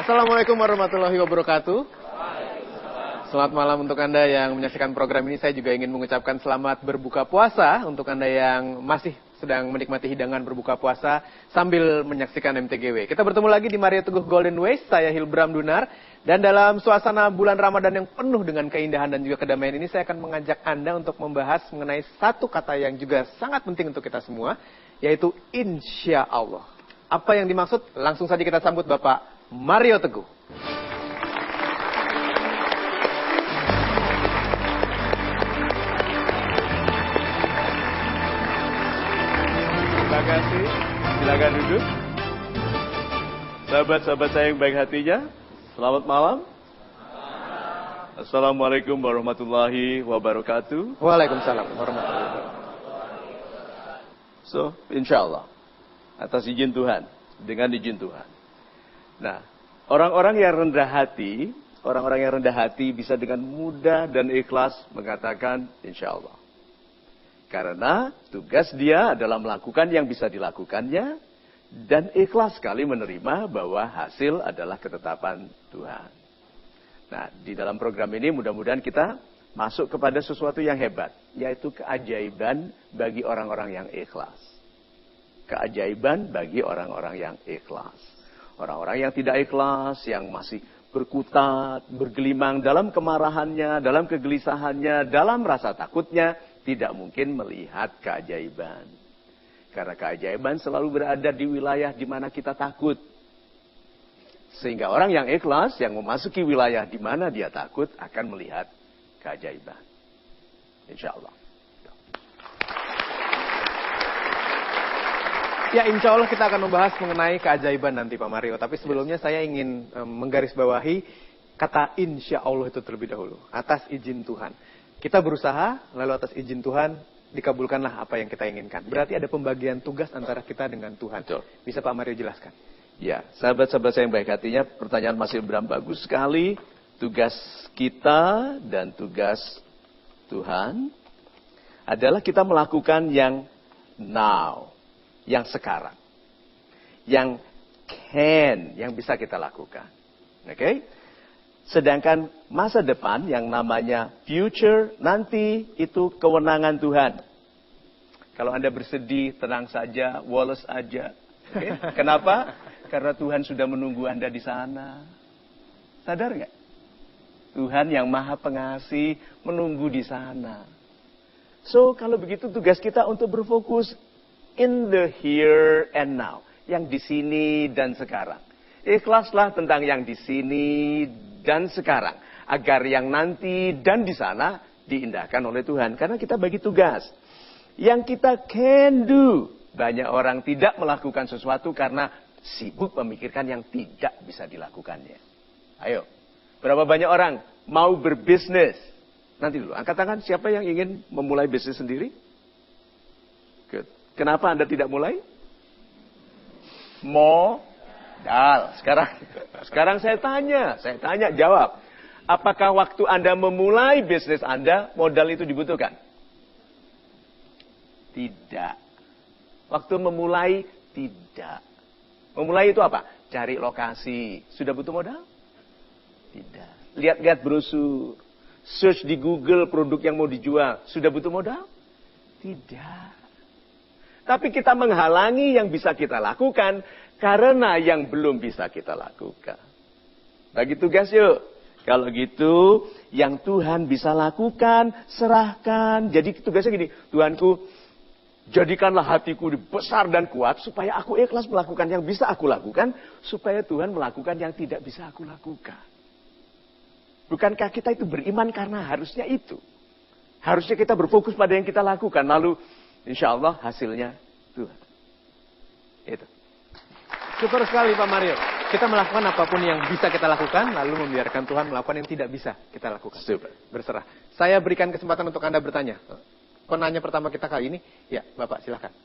Assalamualaikum warahmatullahi wabarakatuh. Selamat malam untuk Anda yang menyaksikan program ini. Saya juga ingin mengucapkan selamat berbuka puasa untuk Anda yang masih sedang menikmati hidangan berbuka puasa sambil menyaksikan MTGW. Kita bertemu lagi di Mario Teguh Golden Ways. Saya Hilbram Dunar. Dan dalam suasana bulan Ramadan yang penuh dengan keindahan dan juga kedamaian ini, saya akan mengajak Anda untuk membahas mengenai satu kata yang juga sangat penting untuk kita semua, yaitu insya Allah. Apa yang dimaksud? Langsung saja kita sambut Bapak Mario Teguh. Terima kasih. Silakan duduk. Sahabat-sahabat saya yang baik hatinya, selamat malam. Assalamualaikum warahmatullahi wabarakatuh. Waalaikumsalam warahmatullahi wabarakatuh. So, insya Allah, atas izin Tuhan, dengan izin Tuhan. Nah, orang-orang yang rendah hati bisa dengan mudah dan ikhlas mengatakan insya Allah. Karena tugas dia adalah melakukan yang bisa dilakukannya dan ikhlas sekali menerima bahwa hasil adalah ketetapan Tuhan. Nah, di dalam program ini mudah-mudahan kita masuk kepada sesuatu yang hebat, yaitu keajaiban bagi orang-orang yang ikhlas. Keajaiban bagi orang-orang yang ikhlas. Orang-orang yang tidak ikhlas, yang masih berkutat, bergelimang dalam kemarahannya, dalam kegelisahannya, dalam rasa takutnya, tidak mungkin melihat keajaiban. Karena keajaiban selalu berada di wilayah di mana kita takut. Sehingga orang yang ikhlas, yang memasuki wilayah di mana dia takut, akan melihat keajaiban. Insya Allah. Ya, insya Allah kita akan membahas mengenai keajaiban nanti Pak Mario. Tapi sebelumnya saya ingin menggarisbawahi kata insya Allah itu terlebih dahulu. Atas izin Tuhan. Kita berusaha, lalu atas izin Tuhan, dikabulkanlah apa yang kita inginkan. Berarti ada pembagian tugas antara kita dengan Tuhan. Betul. Bisa Pak Mario jelaskan? Ya, sahabat-sahabat saya yang baik hatinya, pertanyaan Mas Ibram bagus sekali. Tugas kita dan tugas Tuhan adalah kita melakukan yang now, yang sekarang. Yang yang bisa kita lakukan. Oke? Sedangkan masa depan yang namanya future, nanti itu kewenangan Tuhan. Kalau Anda bersedih, tenang saja, woles aja. Okay? Kenapa? Karena Tuhan sudah menunggu Anda di sana. Sadar nggak? Tuhan yang maha pengasih menunggu di sana. So, kalau begitu tugas kita untuk berfokus in the here and now. Yang di sini dan sekarang. Ikhlaslah tentang yang di sini dan sekarang. Agar yang nanti dan di sana diindahkan oleh Tuhan. Karena kita bagi tugas. Yang kita can do. Banyak orang tidak melakukan sesuatu karena sibuk memikirkan yang tidak bisa dilakukannya. Ayo. Berapa banyak orang mau berbisnis? Nanti dulu. Angkat tangan siapa yang ingin memulai bisnis sendiri? Good. Kenapa Anda tidak mulai? Modal. Sekarang saya tanya, jawab. Apakah waktu Anda memulai bisnis Anda, modal itu dibutuhkan? Tidak. Waktu memulai, tidak. Memulai itu apa? Cari lokasi. Sudah butuh modal? Tidak. Lihat-lihat brosur. Search di Google produk yang mau dijual. Sudah butuh modal? Tidak. Tapi kita menghalangi yang bisa kita lakukan karena yang belum bisa kita lakukan. Bagi tugas yuk. Kalau gitu, yang Tuhan bisa lakukan, serahkan. Jadi tugasnya gini, Tuhanku, jadikanlah hatiku besar dan kuat supaya aku ikhlas melakukan yang bisa aku lakukan, supaya Tuhan melakukan yang tidak bisa aku lakukan. Bukankah kita itu beriman karena harusnya itu? Harusnya kita berfokus pada yang kita lakukan, lalu insya Allah hasilnya Tuhan. Itu. Syukur sekali Pak Mario. Kita melakukan apapun yang bisa kita lakukan, lalu membiarkan Tuhan melakukan yang tidak bisa kita lakukan. Super. Berserah. Saya berikan kesempatan untuk Anda bertanya. Penanya pertama kita kali ini, ya Bapak silahkan.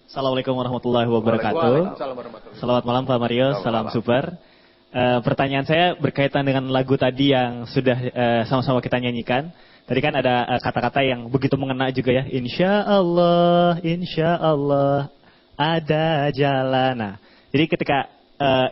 Assalamualaikum warahmatullahi wabarakatuh. Waalaikumsalam warahmatullahi wabarakatuh. Selamat malam Pak Mario, salam super. Pertanyaan saya berkaitan dengan lagu tadi yang sudah sama-sama kita nyanyikan. Tadi kan ada kata-kata yang begitu mengena juga ya. Insya Allah ada jalan. Nah, jadi ketika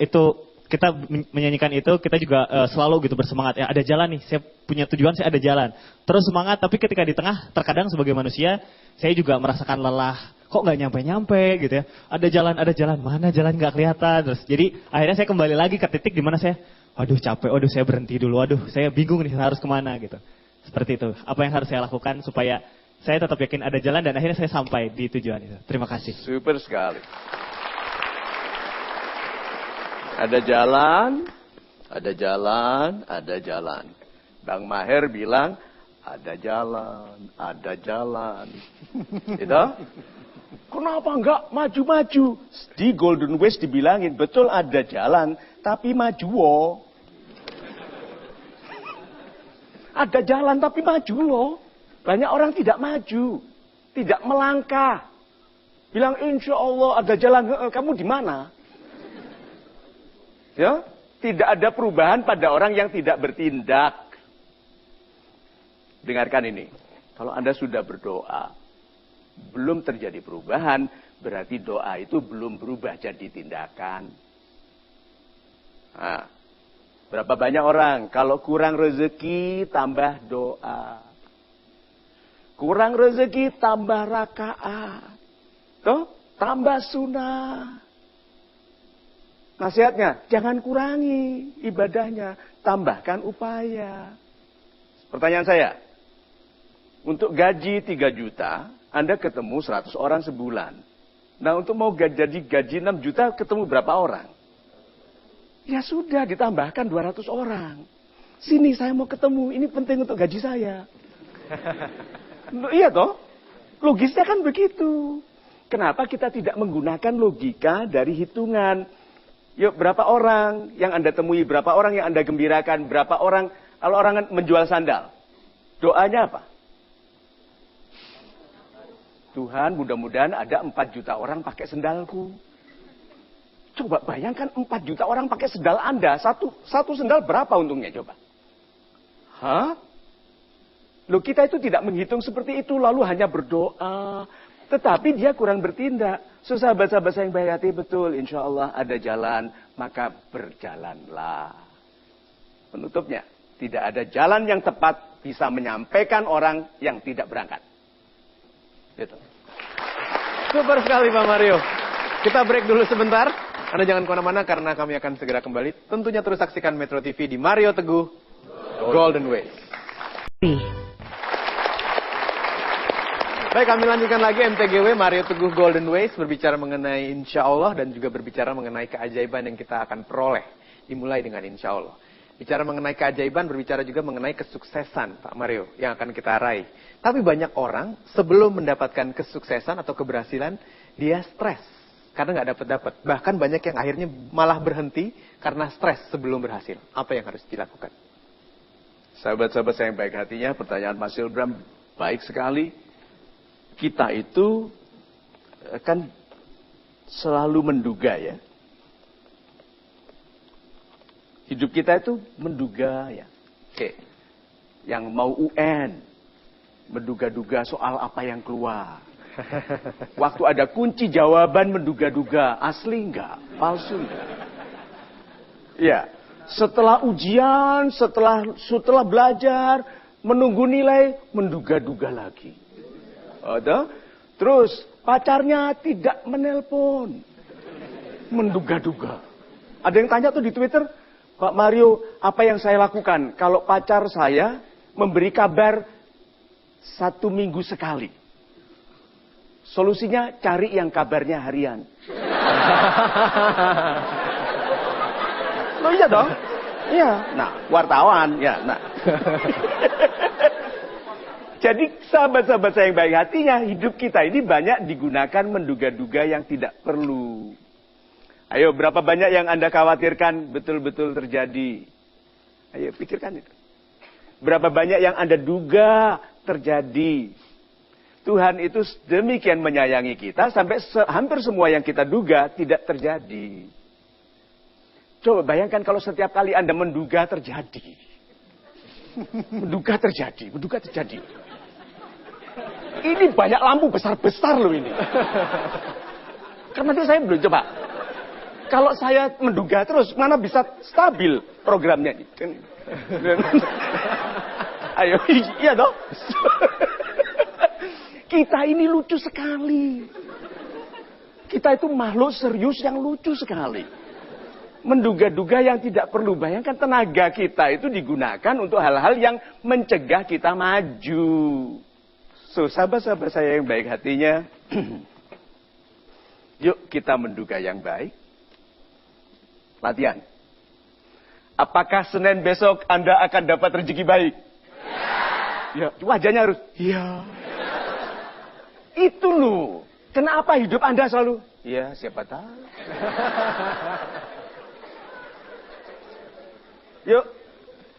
itu kita menyanyikan itu, kita juga selalu gitu bersemangat. Ya ada jalan nih, saya punya tujuan, saya ada jalan. Terus semangat, tapi ketika di tengah, terkadang sebagai manusia, saya juga merasakan lelah. Kok nggak nyampe-nyampe gitu ya. Ada jalan, mana jalan nggak kelihatan. Terus jadi akhirnya saya kembali lagi ke titik di mana saya, waduh capek, waduh saya berhenti dulu, waduh saya bingung nih harus kemana gitu. Seperti itu. Apa yang harus saya lakukan supaya saya tetap yakin ada jalan dan akhirnya saya sampai di tujuan itu. Terima kasih. Super sekali. Ada jalan, ada jalan, ada jalan. Bang Maher bilang, ada jalan, ada jalan. Gitu? Kenapa enggak maju-maju? Di Golden Ways dibilangin, betul ada jalan, tapi maju wo. Ada jalan tapi maju loh. Banyak orang tidak maju, tidak melangkah. Bilang insya Allah ada jalan, kamu di mana? Ya, tidak ada perubahan pada orang yang tidak bertindak. Dengarkan ini. Kalau Anda sudah berdoa, belum terjadi perubahan, berarti doa itu belum berubah jadi tindakan. Nah, berapa banyak orang kalau kurang rezeki tambah doa. Kurang rezeki tambah rakaat. Tuh, tambah sunnah. Nasihatnya, jangan kurangi ibadahnya, tambahkan upaya. Pertanyaan saya, untuk gaji 3 juta, Anda ketemu 100 orang sebulan. Nah untuk mau jadi gaji 6 juta, ketemu berapa orang? Ya sudah, ditambahkan 200 orang. Sini saya mau ketemu, ini penting untuk gaji saya. Iya toh? Logisnya kan begitu. Kenapa kita tidak menggunakan logika dari hitungan? Yuk, berapa orang yang Anda temui, berapa orang yang Anda gembirakan, berapa orang, kalau orang menjual sandal, doanya apa? Tuhan, mudah-mudahan ada 4 juta orang pakai sendalku. Coba bayangkan 4 juta orang pakai sendal Anda, satu sendal berapa untungnya coba? Hah? Loh, kita itu tidak menghitung seperti itu, lalu hanya berdoa. Tetapi dia kurang bertindak. Sahabat-sahabat saya yang baik hati, betul. Insya Allah ada jalan, maka berjalanlah. Penutupnya, tidak ada jalan yang tepat bisa menyampaikan orang yang tidak berangkat. Gitu. Super sekali Pak Mario. Kita break dulu sebentar. Anda jangan kemana-mana karena kami akan segera kembali. Tentunya terus saksikan Metro TV di Mario Teguh Golden Ways. Baik, kami lanjutkan lagi MTGW Mario Teguh Golden Ways berbicara mengenai insya Allah dan juga berbicara mengenai keajaiban yang kita akan peroleh. Dimulai dengan insya Allah. Bicara mengenai keajaiban, berbicara juga mengenai kesuksesan Pak Mario yang akan kita raih. Tapi banyak orang sebelum mendapatkan kesuksesan atau keberhasilan, dia stres karena nggak dapat. Bahkan banyak yang akhirnya malah berhenti karena stres sebelum berhasil. Apa yang harus dilakukan? Sahabat-sahabat saya yang baik hatinya, pertanyaan Mas Ilbram baik sekali. Kita itu kan selalu menduga ya. Hidup kita itu menduga ya. Oke. Yang mau UN, menduga-duga soal apa yang keluar. Waktu ada kunci jawaban menduga-duga, asli enggak, palsu enggak. Ya, setelah ujian, setelah belajar, menunggu nilai, menduga-duga lagi. Ada? Terus pacarnya tidak menelpon. Menduga-duga. Ada yang tanya tuh di Twitter, Pak Mario, apa yang saya lakukan kalau pacar saya memberi kabar 1 minggu sekali? Solusinya cari yang kabarnya harian. Loh iya dong? Iya. Nah, wartawan ya. Nah. Jadi sahabat-sahabat saya yang baik hatinya, hidup kita ini banyak digunakan menduga-duga yang tidak perlu. Ayo, berapa banyak yang Anda khawatirkan betul-betul terjadi? Ayo, pikirkan itu. Berapa banyak yang Anda duga terjadi? Tuhan itu demikian menyayangi kita sampai hampir semua yang kita duga tidak terjadi. Coba bayangkan kalau setiap kali Anda menduga terjadi. Menduga terjadi. Ini banyak lampu besar-besar loh ini. Karena nanti saya belum coba. Kalau saya menduga terus, mana bisa stabil programnya? Ayo, iya dong. Kita ini lucu sekali. Kita itu makhluk serius yang lucu sekali. Menduga-duga yang tidak perlu. Bayangkan tenaga kita itu digunakan untuk hal-hal yang mencegah kita maju. So, sahabat-sahabat saya yang baik hatinya, yuk kita menduga yang baik. Latihan. Apakah Senin besok Anda akan dapat rezeki baik? Ya, wajahnya harus, ya. Itu loh. Kenapa hidup Anda selalu? Ya, siapa tahu. Yuk,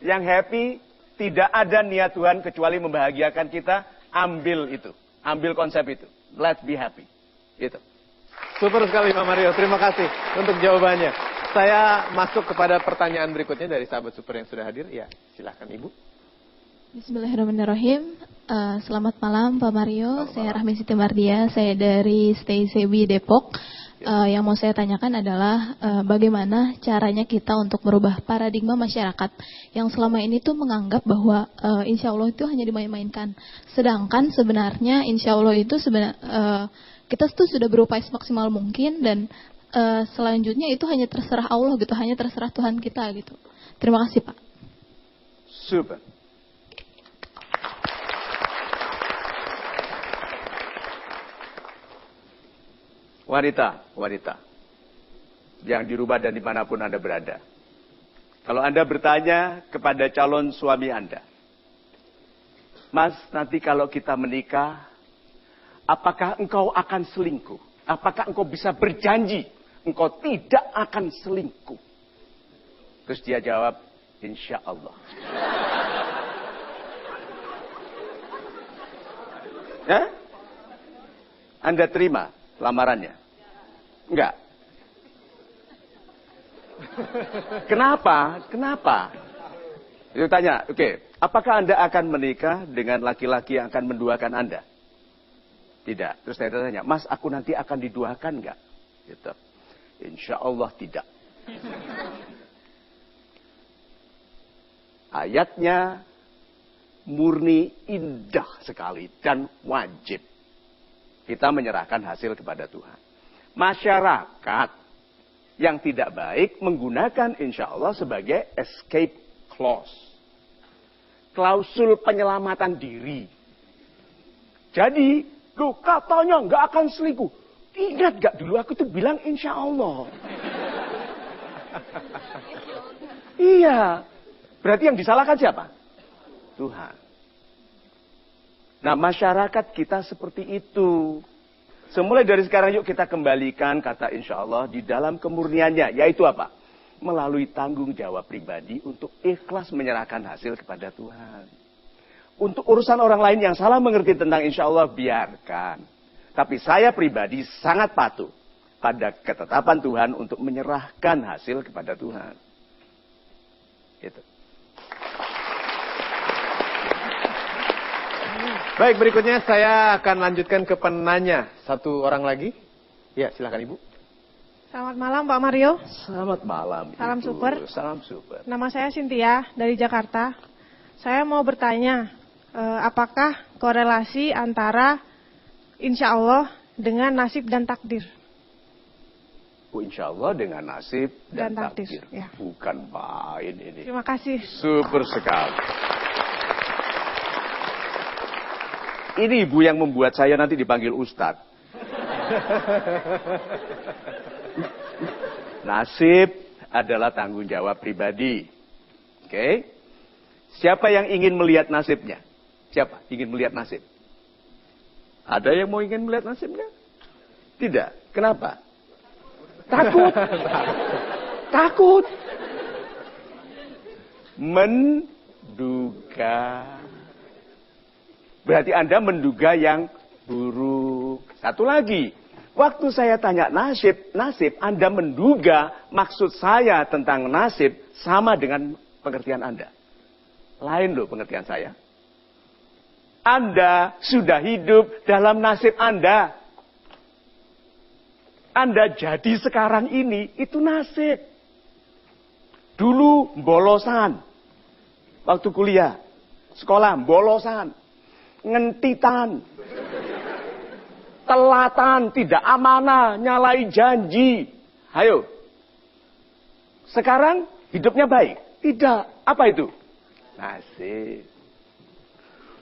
yang happy, tidak ada niat Tuhan kecuali membahagiakan kita. Ambil itu. Ambil konsep itu. Let's be happy. Itu. Super sekali Pak Mario, terima kasih untuk jawabannya. Saya masuk kepada pertanyaan berikutnya dari sahabat super yang sudah hadir. Ya, silahkan Ibu. Bismillahirrahmanirrahim. Selamat malam Pak Mario. Saya Rahmi Siti Mardia. Saya dari Stay Sebi Depok. Yang mau saya tanyakan adalah bagaimana caranya kita untuk merubah paradigma masyarakat yang selama ini tuh menganggap bahwa insya Allah itu hanya dimain-mainkan. Sedangkan sebenarnya insya Allah itu kita tuh sudah berupaya semaksimal mungkin dan selanjutnya itu hanya terserah Allah gitu, hanya terserah Tuhan kita gitu. Terima kasih Pak. Super. Wanita yang dirubah dan dimanapun Anda berada. Kalau Anda bertanya kepada calon suami Anda, Mas, nanti kalau kita menikah, apakah engkau akan selingkuh? Apakah engkau bisa berjanji engkau tidak akan selingkuh? Terus dia jawab, insya Allah. Ya? Anda terima lamarannya? Enggak. Kenapa? Itu tanya, oke. Apakah Anda akan menikah dengan laki-laki yang akan menduakan Anda? Tidak. Terus saya tanya, Mas, aku nanti akan diduakan enggak? Gitu. Insya Allah tidak. Ayatnya murni, indah sekali dan wajib. Kita menyerahkan hasil kepada Tuhan. Masyarakat yang tidak baik menggunakan insya Allah sebagai escape clause. Klausul penyelamatan diri. Jadi, loh katanya nggak akan selingkuh. Ingat gak dulu aku tuh bilang insya Allah. Iya. Berarti yang disalahkan siapa? Tuhan. Nah, masyarakat kita seperti itu. Semulai dari sekarang yuk kita kembalikan kata insya Allah di dalam kemurniannya. Yaitu apa? Melalui tanggung jawab pribadi untuk ikhlas menyerahkan hasil kepada Tuhan. Untuk urusan orang lain yang salah mengerti tentang insya Allah, biarkan. Tapi saya pribadi sangat patuh pada ketetapan Tuhan untuk menyerahkan hasil kepada Tuhan. Itu. Baik, berikutnya saya akan lanjutkan ke penanya. Satu orang lagi. Ya, silakan Ibu. Selamat malam Pak Mario. Selamat malam. Salam Ibu. super. Salam super. Nama saya Cynthia dari Jakarta. Saya mau bertanya, apakah korelasi antara insya Allah dengan nasib dan takdir? Insya Allah dengan nasib dan takdir. Ya. Bukan main ini. Terima kasih. Super sekali. Ini Ibu yang membuat saya nanti dipanggil Ustadz. Nasib adalah tanggung jawab pribadi. Oke? Siapa yang ingin melihat nasibnya? Siapa ingin melihat nasib? Ada yang mau ingin melihat nasibnya? Tidak. Kenapa? Takut. Takut. Menduga. Berarti Anda menduga yang buruk. Satu lagi. Waktu saya tanya nasib, Anda menduga maksud saya tentang nasib sama dengan pengertian Anda. Lain loh pengertian saya. Anda sudah hidup dalam nasib Anda. Anda jadi sekarang ini, itu nasib. Dulu bolosan. Waktu kuliah. Sekolah bolosan. Ngentitan. Telatan, tidak amanah, nyalai janji. Ayo. Sekarang hidupnya baik. Tidak. Apa itu? Nasib.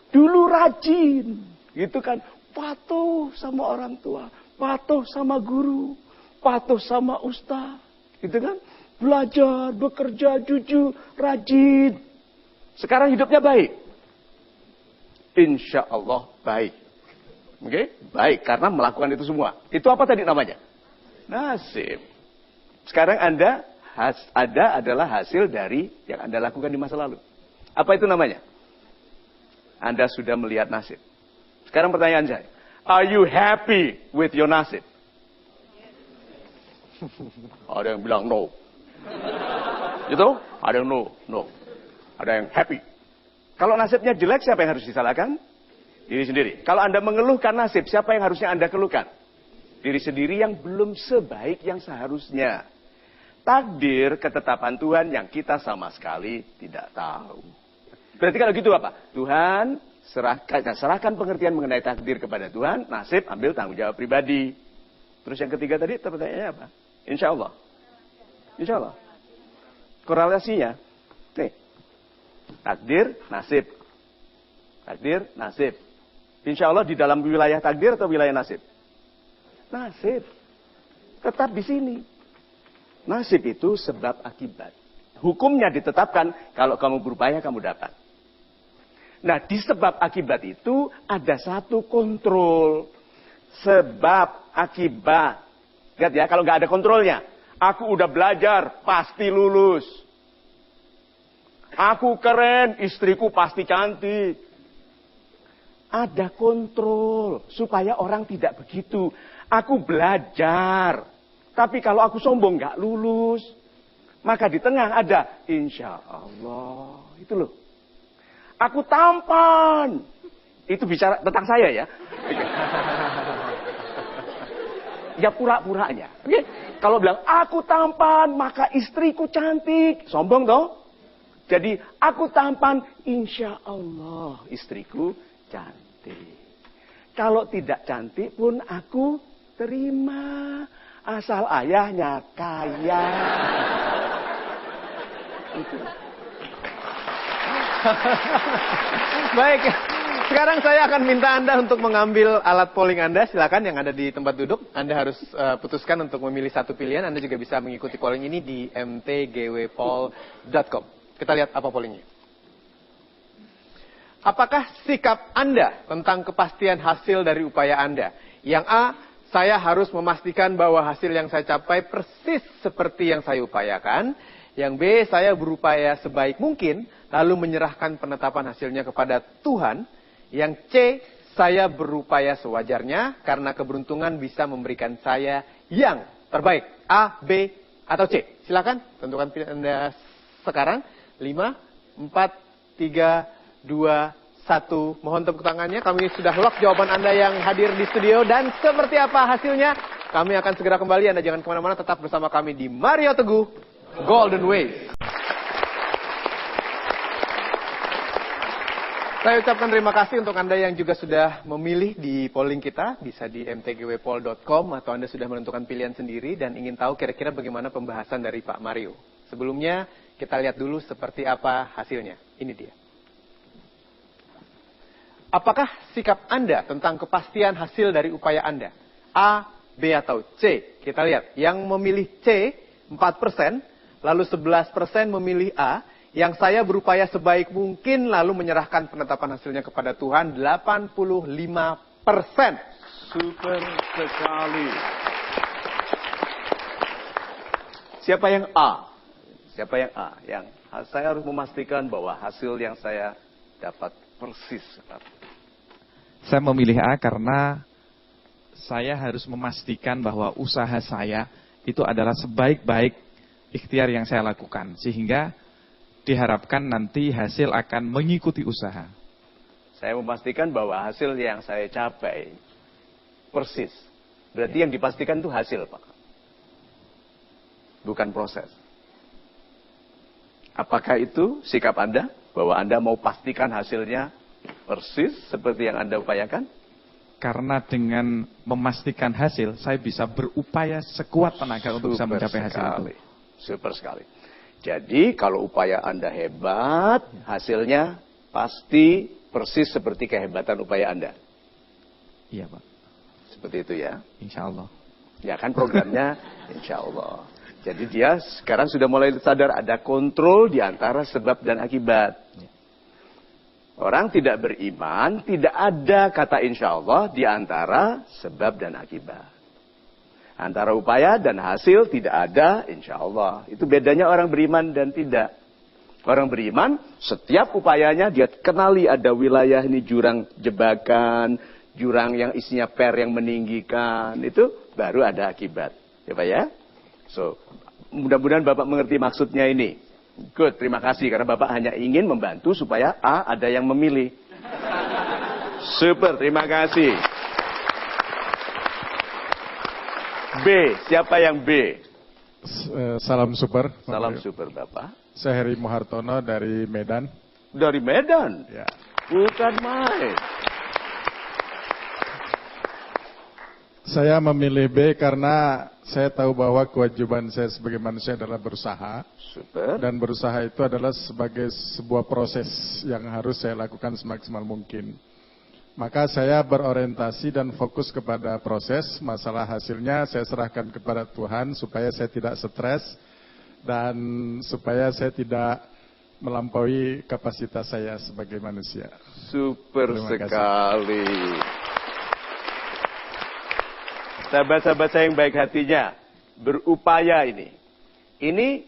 Dulu rajin. Gitu kan. Patuh sama orang tua. Patuh sama guru. Patuh sama ustaz. Gitu kan. Belajar, bekerja, jujur, rajin. Sekarang hidupnya baik. Insya Allah baik. Oke? Baik, karena melakukan itu semua. Itu apa tadi namanya? Nasib. Sekarang Anda adalah hasil dari yang Anda lakukan di masa lalu. Apa itu namanya? Anda sudah melihat nasib. Sekarang pertanyaan saya. Are you happy with your nasib? Ada yang bilang no. Gitu? Ada yang no. Ada yang happy. Kalau nasibnya jelek, siapa yang harus disalahkan? Diri sendiri. Kalau Anda mengeluhkan nasib, siapa yang harusnya Anda keluhkan? Diri sendiri yang belum sebaik yang seharusnya. Takdir ketetapan Tuhan yang kita sama sekali tidak tahu. Berarti kalau gitu apa? Tuhan serahkan pengertian mengenai takdir kepada Tuhan, nasib ambil tanggung jawab pribadi. Terus yang ketiga tadi pertanyaannya apa? Insya Allah. Insya Allah. Korelasinya, nih, takdir, nasib. Takdir, nasib. Insya Allah di dalam wilayah takdir atau wilayah nasib? Nasib. Tetap di sini. Nasib itu sebab akibat. Hukumnya ditetapkan, kalau kamu berupaya kamu dapat. Nah, di sebab akibat itu ada satu kontrol. Sebab akibat. Lihat ya, kalau nggak ada kontrolnya. Aku udah belajar, pasti lulus. Aku keren, istriku pasti cantik. Ada kontrol, supaya orang tidak begitu. Aku belajar, tapi kalau aku sombong nggak lulus. Maka di tengah ada, insya Allah. Itu loh. Aku tampan. Itu bicara tentang saya ya. Ya pura-puranya. Oke? Kalau bilang, aku tampan, maka istriku cantik. Sombong toh? Jadi, aku tampan, insya Allah istriku cantik. Kalau tidak cantik pun aku terima. Asal ayahnya kaya. Itu. Baik, sekarang saya akan minta Anda untuk mengambil alat polling Anda. Silakan yang ada di tempat duduk. Anda harus putuskan untuk memilih satu pilihan. Anda juga bisa mengikuti polling ini di mtgwpoll.com. Kita lihat apa pollingnya. Apakah sikap Anda tentang kepastian hasil dari upaya Anda? Yang A, saya harus memastikan bahwa hasil yang saya capai persis seperti yang saya upayakan. Yang B, saya berupaya sebaik mungkin, lalu menyerahkan penetapan hasilnya kepada Tuhan. Yang C, saya berupaya sewajarnya, karena keberuntungan bisa memberikan saya yang terbaik. A, B, atau C. Silakan, tentukan pilihan Anda sekarang. 5, 4, 3, 2, 1. Mohon tepuk tangannya, kami sudah lock jawaban Anda yang hadir di studio. Dan seperti apa hasilnya? Kami akan segera kembali, Anda jangan kemana-mana, tetap bersama kami di Mario Teguh Golden Ways. Saya ucapkan terima kasih untuk Anda yang juga sudah memilih di polling kita. Bisa di mtgwpoll.com atau Anda sudah menentukan pilihan sendiri dan ingin tahu kira-kira bagaimana pembahasan dari Pak Mario. Sebelumnya kita lihat dulu seperti apa hasilnya. Ini dia. Apakah sikap Anda tentang kepastian hasil dari upaya Anda? A, B, atau C? Kita lihat. Yang memilih C, 4%. Lalu 11% memilih A, yang saya berupaya sebaik mungkin lalu menyerahkan penetapan hasilnya kepada Tuhan, 85%. Super sekali. Siapa yang A? Siapa yang A? Yang saya harus memastikan bahwa hasil yang saya dapat persis. Saya memilih A karena saya harus memastikan bahwa usaha saya itu adalah sebaik-baik ikhtiar yang saya lakukan, sehingga diharapkan nanti hasil akan mengikuti usaha. Saya memastikan bahwa hasil yang saya capai persis Berarti yang dipastikan itu hasil, Pak. Bukan proses. Apakah itu sikap Anda? Bahwa Anda mau pastikan hasilnya persis seperti yang Anda upayakan? Karena dengan memastikan hasil, saya bisa berupaya sekuat tenaga untuk bisa mencapai hasil itu. Super sekali. Jadi kalau upaya Anda hebat, hasilnya pasti persis seperti kehebatan upaya Anda. Iya, Pak. Seperti itu ya. Insya Allah. Ya kan programnya insya Allah. Jadi dia sekarang sudah mulai sadar ada kontrol di antara sebab dan akibat. Orang tidak beriman, tidak ada kata insya Allah di antara sebab dan akibat. Antara upaya dan hasil tidak ada insya Allah. Itu bedanya orang beriman dan tidak. Orang beriman, setiap upayanya dia kenali ada wilayah ini jurang jebakan, jurang yang isinya per yang meninggikan. Itu baru ada akibat. Ya Pak ya? So, mudah-mudahan Bapak mengerti maksudnya ini. Good, terima kasih. Karena Bapak hanya ingin membantu supaya A, ada yang memilih. Super, terima kasih. B, siapa yang B? Salam super. Salam super Bapak. Saya Heri Muhartono dari Medan. Dari Medan? Ya. Bukan main. Saya memilih B karena saya tahu bahwa kewajiban saya sebagai manusia adalah berusaha. Super. Dan berusaha itu adalah sebagai sebuah proses yang harus saya lakukan semaksimal mungkin. Maka saya berorientasi dan fokus kepada proses. Masalah hasilnya saya serahkan kepada Tuhan supaya saya tidak stres dan supaya saya tidak melampaui kapasitas saya sebagai manusia. Super sekali. Sahabat-sahabat saya yang baik hatinya, berupaya ini. Ini,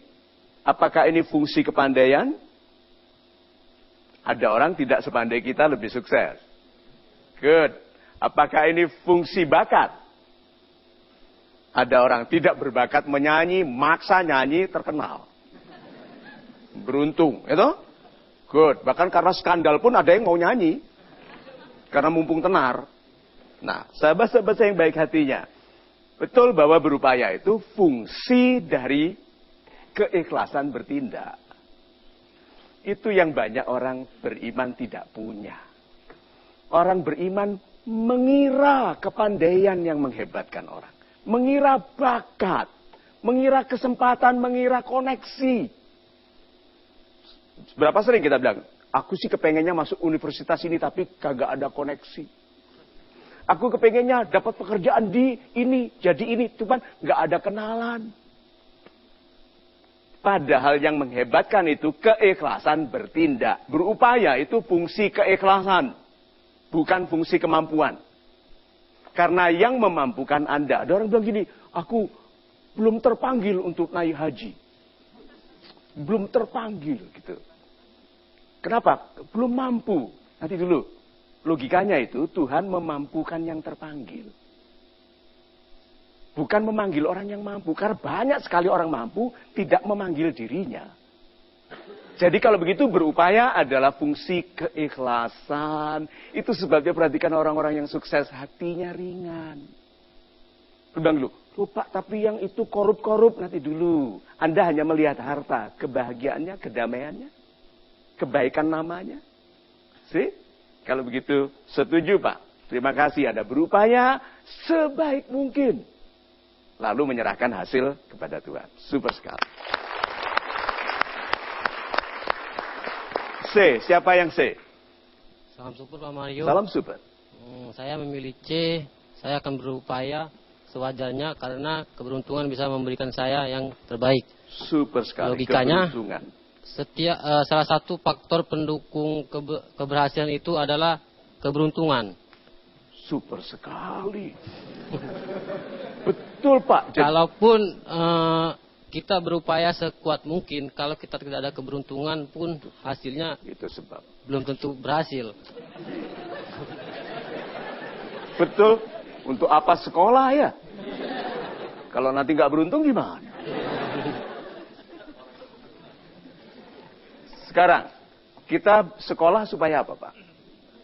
apakah ini fungsi kepandaian? Ada orang tidak sepandai kita lebih sukses. Good. Apakah ini fungsi bakat? Ada orang tidak berbakat menyanyi, maksa nyanyi, terkenal. Beruntung, itu? Good. Bahkan karena skandal pun ada yang mau nyanyi. Karena mumpung tenar. Nah, sahabat-sahabat saya yang baik hatinya. Betul bahwa berupaya itu fungsi dari keikhlasan bertindak. Itu yang banyak orang beriman tidak punya. Orang beriman mengira kepandaian yang menghebatkan orang. Mengira bakat. Mengira kesempatan, mengira koneksi. Berapa sering kita bilang, aku sih kepengennya masuk universitas ini tapi kagak ada koneksi. Aku kepengennya dapat pekerjaan di ini, jadi ini. Cuman nggak ada kenalan. Padahal yang menghebatkan itu keikhlasan bertindak. Berupaya itu fungsi keikhlasan. Bukan fungsi kemampuan. Karena yang memampukan Anda. Ada orang bilang gini, aku belum terpanggil untuk naik haji. Belum terpanggil gitu. Kenapa? Belum mampu. Nanti dulu. Logikanya itu Tuhan memampukan yang terpanggil. Bukan memanggil orang yang mampu. Karena banyak sekali orang mampu tidak memanggil dirinya. Jadi kalau begitu berupaya adalah fungsi keikhlasan. Itu sebabnya perhatikan orang-orang yang sukses hatinya ringan. Bilang dulu, lupa tapi yang itu korup-korup nanti dulu. Anda hanya melihat harta, kebahagiaannya, kedamaiannya, kebaikan namanya. See? Kalau begitu, setuju Pak. Terima kasih Anda berupaya sebaik mungkin. Lalu menyerahkan hasil kepada Tuhan. Super sekali. C, siapa yang C? Salam super Pak Mario. Salam super. Saya memilih C. Saya akan berupaya sewajarnya karena keberuntungan bisa memberikan saya yang terbaik. Super sekali. Logikanya, keberuntungan. Salah satu faktor pendukung keberhasilan itu adalah keberuntungan. Super sekali. Betul Pak. Kalaupun kita berupaya sekuat mungkin, kalau kita tidak ada keberuntungan pun hasilnya itu sebab belum tentu berhasil. Betul. Untuk apa sekolah ya? Kalau nanti nggak beruntung gimana? Sekarang, kita sekolah supaya apa Pak?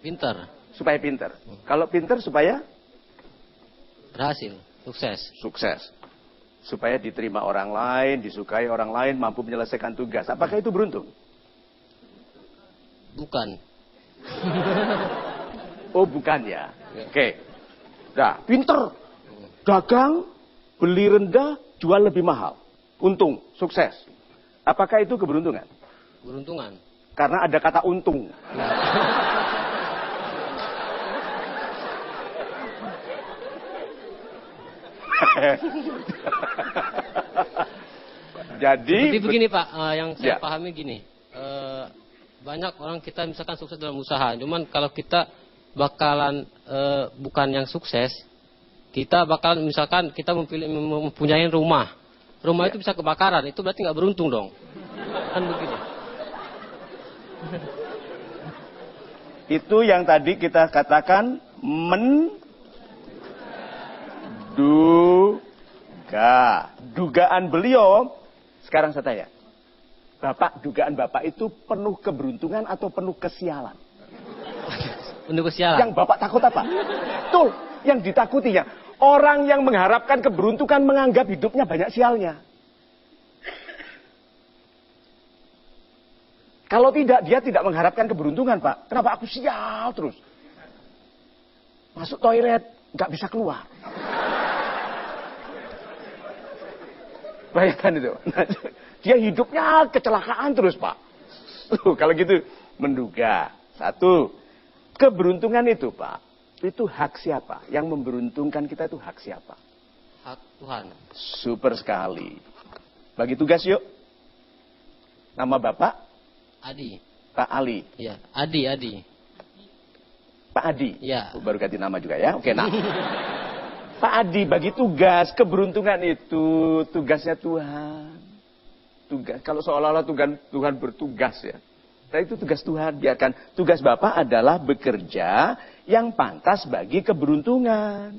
Pintar. Supaya pintar. Kalau pintar supaya? Berhasil. Sukses. Sukses. Supaya diterima orang lain, disukai orang lain, mampu menyelesaikan tugas. Apakah itu beruntung? Bukan. Oh, bukan ya. Oke. Nah, pinter. Dagang, beli rendah, jual lebih mahal. Untung, sukses. Apakah itu keberuntungan? Beruntungan. Karena ada kata untung. Jadi seperti begini Pak, yang saya Ya. pahami gini, banyak orang kita misalkan sukses dalam usaha, cuman kalau kita bakalan bukan yang sukses, kita bakalan misalkan kita mempunyai rumah itu bisa kebakaran, itu berarti nggak beruntung dong, kan begitu. itu yang tadi kita katakan dugaan beliau. Sekarang saya tanya, Bapak, dugaan Bapak itu penuh keberuntungan atau penuh kesialan? Penuh kesialan. Yang Bapak takut apa? Betul, yang ditakutinya. Orang yang mengharapkan keberuntungan menganggap hidupnya banyak sialnya. Kalau tidak, dia tidak mengharapkan keberuntungan, Pak. Kenapa aku sial terus? Masuk toilet, nggak bisa keluar. Bayangkan itu. Dia hidupnya kecelakaan terus, Pak. Kalau gitu, menduga. Satu, keberuntungan itu, Pak, itu hak siapa? Yang memberuntungkan kita itu hak siapa? Hak Tuhan. Super sekali. Bagi tugas yuk. Nama Bapak? Adi. Pak Ali. Ya, Adi. Pak Adi. Ya. Baru ganti nama juga ya. Oke, nah. Pak Adi, bagi tugas, keberuntungan itu tugasnya Tuhan. Tugas, kalau seolah-olah Tuhan bertugas ya. Nah, itu tugas Tuhan. Biarkan tugas Bapak adalah bekerja yang pantas bagi keberuntungan.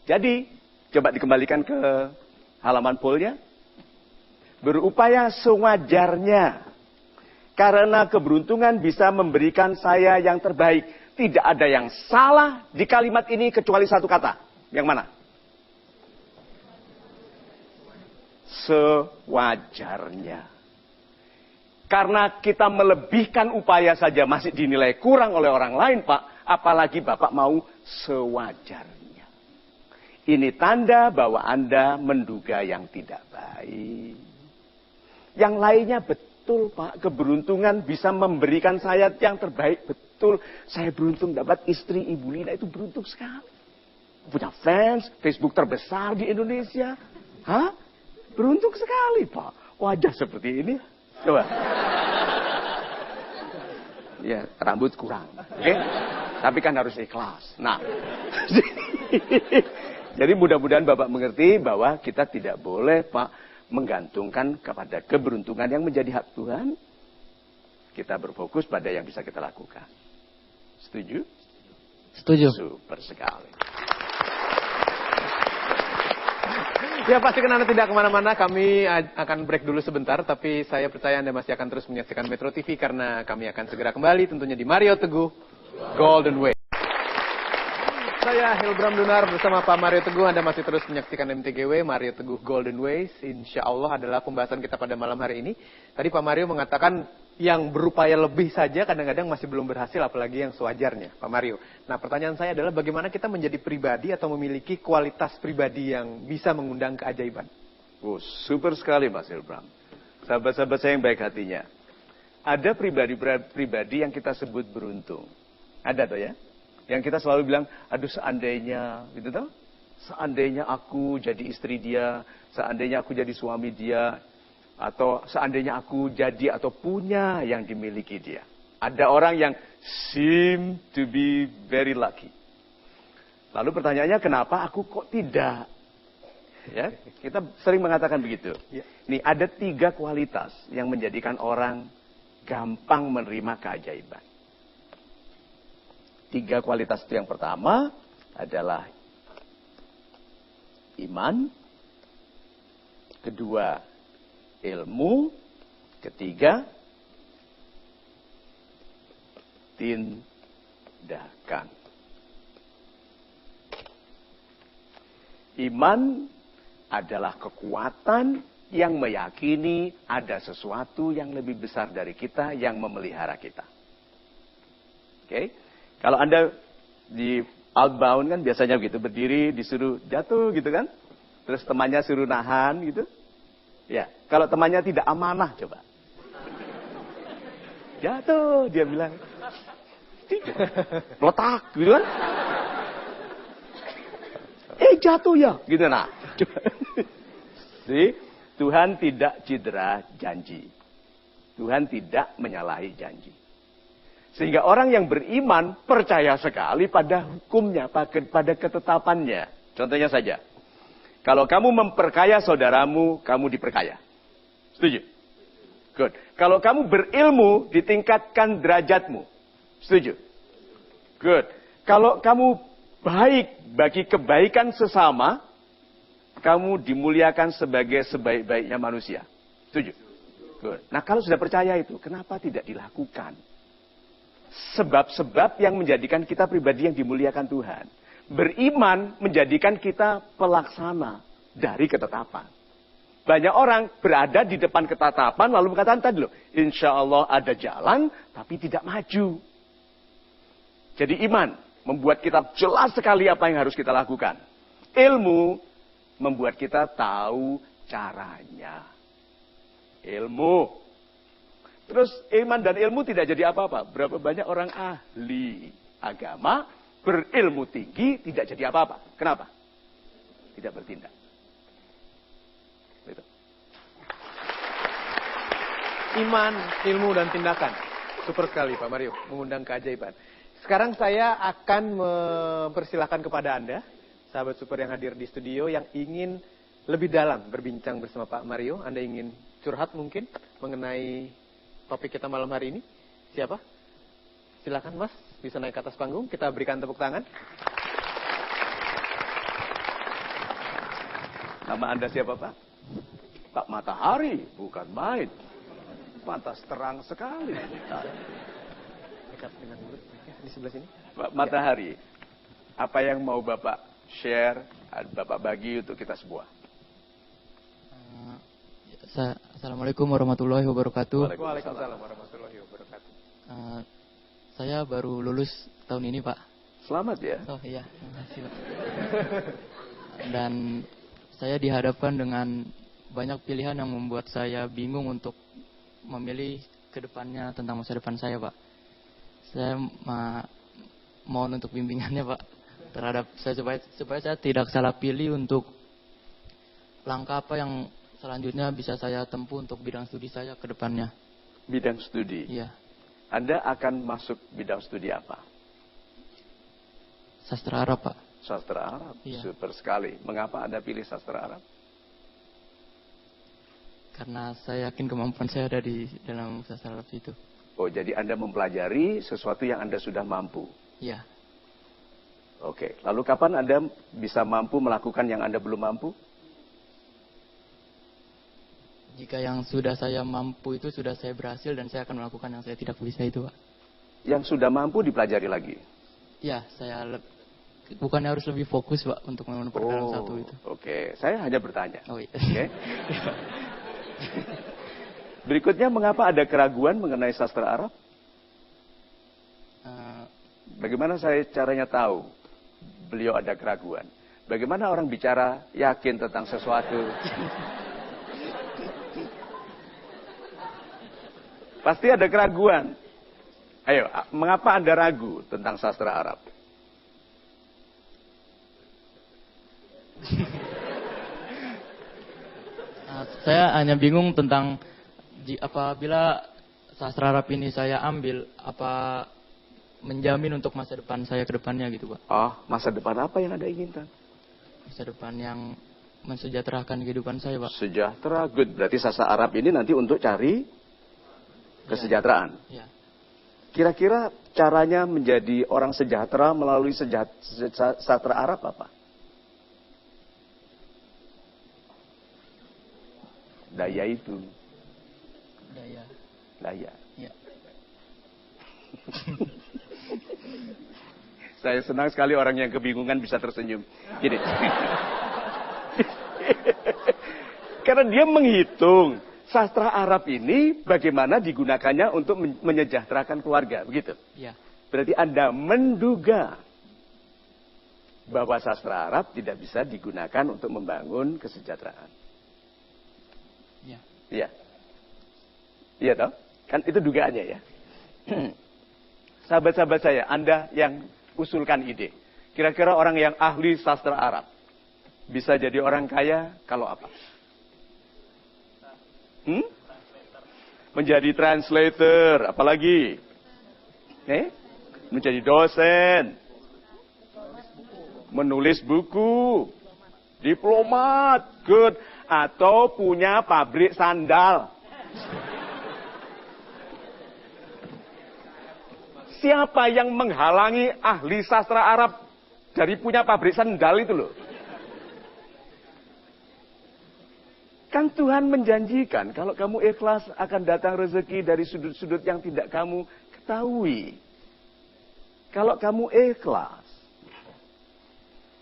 Jadi, coba dikembalikan ke halaman pollnya. Berupaya sewajarnya. Karena keberuntungan bisa memberikan saya yang terbaik. Tidak ada yang salah di kalimat ini kecuali satu kata. Yang mana? Sewajarnya. Karena kita melebihkan upaya saja masih dinilai kurang oleh orang lain, Pak. Apalagi Bapak mau sewajarnya. Ini tanda bahwa Anda menduga yang tidak baik. Yang lainnya betul, Pak. Keberuntungan bisa memberikan saya yang terbaik. Betul. Saya beruntung dapat istri Ibu Lina. Itu beruntung sekali. Punya fans. Facebook terbesar di Indonesia. Hah? Beruntung sekali, Pak. Wajah seperti ini. Coba. Ya, rambut kurang. Oke? Tapi kan harus ikhlas. Nah. Jadi mudah-mudahan Bapak mengerti bahwa kita tidak boleh, Pak, menggantungkan kepada keberuntungan yang menjadi hak Tuhan. Kita berfokus pada yang bisa kita lakukan. Setuju? Setuju. Super sekali. Ya, pastikan Anda tidak kemana-mana. Kami akan break dulu sebentar. Tapi saya percaya Anda masih akan terus menyaksikan Metro TV. Karena kami akan segera kembali tentunya di Mario Teguh Golden Way. Saya Hilbram Dunar bersama Pak Mario Teguh. Anda masih terus menyaksikan MTGW Mario Teguh Golden Ways. Insya Allah adalah pembahasan kita pada malam hari ini. Tadi Pak Mario mengatakan yang berupaya lebih saja kadang-kadang masih belum berhasil, apalagi yang sewajarnya, Pak Mario. Nah, pertanyaan saya adalah bagaimana kita menjadi pribadi atau memiliki kualitas pribadi yang bisa mengundang keajaiban? Oh, super sekali Mas Hilbram. Sahabat-sahabat saya yang baik hatinya. Ada pribadi yang kita sebut beruntung. Ada tuh ya? Yang kita selalu bilang, aduh seandainya, gitu toh? Seandainya aku jadi istri dia, seandainya aku jadi suami dia, atau seandainya aku jadi atau punya yang dimiliki dia. Ada orang yang seem to be very lucky. Lalu pertanyaannya, kenapa aku kok tidak? Ya, kita sering mengatakan begitu. Nih, ada 3 kualitas yang menjadikan orang gampang menerima keajaiban. 3 kualitas itu, yang pertama adalah iman, kedua ilmu, ketiga tindakan. Iman adalah kekuatan yang meyakini ada sesuatu yang lebih besar dari kita yang memelihara kita. Oke? Kalau Anda di outbound kan biasanya begitu, berdiri disuruh jatuh gitu kan. Terus temannya suruh nahan gitu. Ya, kalau temannya tidak amanah coba. Jatuh, dia bilang. Letak gitu kan. Jatuh ya, gitu nah. Jadi, Tuhan tidak cedera janji. Tuhan tidak menyalahi janji. Sehingga orang yang beriman percaya sekali pada hukumnya, pada ketetapannya. Contohnya saja. Kalau kamu memperkaya saudaramu, kamu diperkaya. Setuju? Good. Kalau kamu berilmu, ditingkatkan derajatmu. Setuju? Good. Kalau kamu baik bagi kebaikan sesama, kamu dimuliakan sebagai sebaik-baiknya manusia. Setuju? Good. Nah, kalau sudah percaya itu, kenapa tidak dilakukan? Sebab-sebab yang menjadikan kita pribadi yang dimuliakan Tuhan. Beriman menjadikan kita pelaksana dari ketetapan. Banyak orang berada di depan ketetapan lalu mengatakan tadi loh, insya Allah ada jalan tapi tidak maju. Jadi iman membuat kita jelas sekali apa yang harus kita lakukan. Ilmu membuat kita tahu caranya. Ilmu. Terus iman dan ilmu tidak jadi apa-apa. Berapa banyak orang ahli agama berilmu tinggi tidak jadi apa-apa. Kenapa? Tidak bertindak. Gitu. Iman, ilmu, dan tindakan. Super sekali Pak Mario, mengundang keajaiban. Sekarang saya akan mempersilahkan kepada Anda, sahabat super yang hadir di studio, yang ingin lebih dalam berbincang bersama Pak Mario. Anda ingin curhat mungkin mengenai topik kita malam hari ini. Siapa? Silakan Mas, bisa naik ke atas panggung. Kita berikan tepuk tangan. Nama Anda siapa Pak? Pak Matahari, bukan main. Pantas terang sekali. Dekat dengan mulut, di sebelah sini. Pak Matahari, apa yang mau Bapak share, Bapak bagi untuk kita semua? Assalamualaikum warahmatullahi wabarakatuh. Waalaikumsalam warahmatullahi wabarakatuh. Saya baru lulus tahun ini Pak. Selamat ya. Oh iya, terima kasih Pak. Dan saya dihadapkan dengan banyak pilihan yang membuat saya bingung untuk memilih ke depannya tentang masa depan saya Pak. Saya mohon untuk bimbingannya Pak terhadap saya supaya saya tidak salah pilih untuk langkah apa yang selanjutnya bisa saya tempuh untuk bidang studi saya ke depannya. Bidang studi? Iya. Anda akan masuk bidang studi apa? Sastra Arab Pak. Sastra Arab? Iya. Super sekali. Mengapa Anda pilih sastra Arab? Karena saya yakin kemampuan saya ada di dalam sastra Arab itu. Oh, jadi Anda mempelajari sesuatu yang Anda sudah mampu? Iya. Oke. Lalu kapan Anda bisa mampu melakukan yang Anda belum mampu? Jika yang sudah saya mampu itu sudah saya berhasil dan saya akan melakukan yang saya tidak bisa itu Pak. Yang sudah mampu dipelajari lagi? Ya, saya bukannya harus lebih fokus Pak untuk memperdalam satu itu. Oke. Saya hanya bertanya. Oh iya. Oke. Berikutnya, mengapa ada keraguan mengenai sastra Arab? Bagaimana saya caranya tahu beliau ada keraguan? Bagaimana orang bicara yakin tentang sesuatu? Pasti ada keraguan. Ayo, mengapa Anda ragu tentang sastra Arab? Saya hanya bingung tentang apabila sastra Arab ini saya ambil, apa menjamin untuk masa depan saya ke depannya gitu Pak. Oh, masa depan apa yang Anda inginkan? Masa depan yang mensejahterakan kehidupan saya Pak. Sejahtera, good. Berarti sastra Arab ini nanti untuk cari kesejahteraan. Ya. Kira-kira caranya menjadi orang sejahtera melalui sastra Arab apa? Daya itu. Daya. Ya. Saya senang sekali orang yang kebingungan bisa tersenyum. Gini. Karena dia menghitung sastra Arab ini bagaimana digunakannya untuk menyejahterakan keluarga, begitu? Ya. Berarti Anda menduga bahwa sastra Arab tidak bisa digunakan untuk membangun kesejahteraan. Ya. Iya. Iya toh? Kan itu dugaannya ya. Sahabat-sahabat saya, Anda yang usulkan ide. Kira-kira orang yang ahli sastra Arab bisa jadi orang kaya kalau apa? Menjadi translator, apalagi? Menjadi dosen, menulis buku, diplomat, good, atau punya pabrik sandal. Siapa yang menghalangi ahli sastra Arab dari punya pabrik sandal itu loh? Kan Tuhan menjanjikan kalau kamu ikhlas akan datang rezeki dari sudut-sudut yang tidak kamu ketahui. Kalau kamu ikhlas.